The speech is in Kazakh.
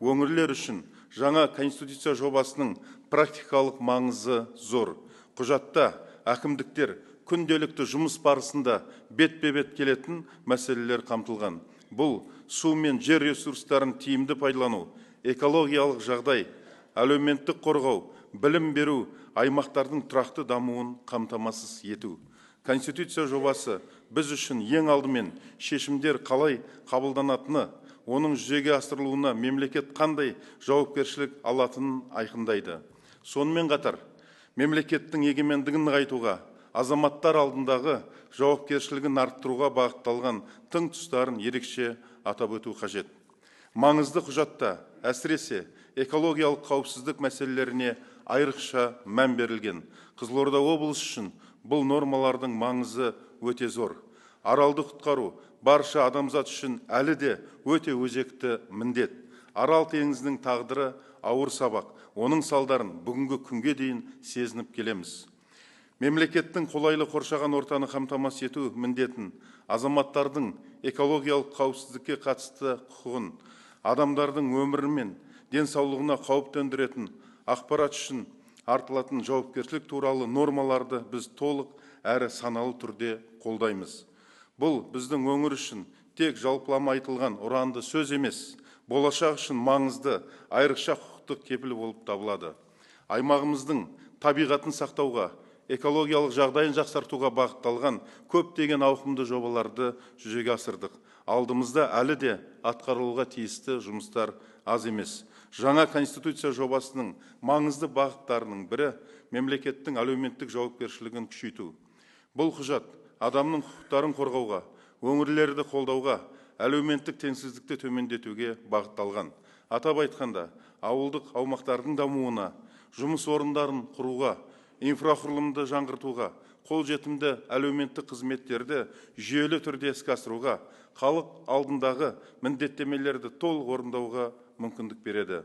Өңірлер үшін жаңа конституция жобасының практикалық маңызы зор. Құжатта әкімдіктер күнделікті жұмыс барысында бетпе-бет келетін мәселелер қамтылған. Бұл су мен жер ресурстарын тиімді пайдалану, экологиялық жағдай, әлеуметтік қорғау, білім беру, аймақтардың тұрақты дамуын қамтамасыз ету. Конституция жобасы біз үшін ең алдымен шешімдер қалай қабылданатыны, оның жүзеге асырылуына мемлекет қандай жауапкершілік алатынын айқындайды. Сонымен қатар, мемлекеттің егемендігін нығайтуға, азаматтар алдындағы жауапкершілігін арттыруға бағытталған тың тұстарын ерекше атап өту қажет. Маңызды құжатта әсіресе экологиялық қауіпсіздік мәселелеріне айрықша мән берілген. Қызылорда облысы үшін бұл нормалардың маңызы өте зор. Аралды құтқару барша адамзат үшін әлі де өте өзекті міндет. Арал теңізінің тағдыры ауыр сабақ. Оның салдарын бүгінгі күнге дейін сезініп келеміз. Мемлекеттің қолайлы қоршаған ортаны қамтамасыз ету міндетін, азаматтардың экологиялық қауіпсіздікке қатысты құқығын, адамдардың өмірі мен денсаулығына қауіп төндіретін ақпарат үшін артылатын жауапкершілік туралы нормаларды біз толық әрі саналы түрде қолдаймыз. Бұл біздің өңір үшін тек жалпылама айтылған ұранды сөз емес, болашақ үшін маңызды айрықша құқықтық кепіл болып табылады. Аймағымыздың табиғатын сақтауға, экологиялық жағдайын жақсартуға бағытталған көптеген ауқымды жобаларды жүзеге асырдық. Алдымызда әлі де атқарылуға тиісті жұмыстар аз емес. Жаңа конституция жобасының маңызды бағыттарының бірі мемлекеттің әлеуметтік жауапкершілігін күшейту. Бұл құжат адамның құқықтарын қорғауға, өңірлерді қолдауға, әлеуметтік теңсіздікті төмендетуге бағытталған. Атап айтқанда, ауылдық аумақтардың дамуына, жұмыс орындарын құруға, инфрақұрылымды жаңғыртуға, қолжетімді әлеуметтік қызметтерді жүйелі түрде іске асыруға, халық алдындағы міндеттемелерді толық орындауға мүмкіндік береді.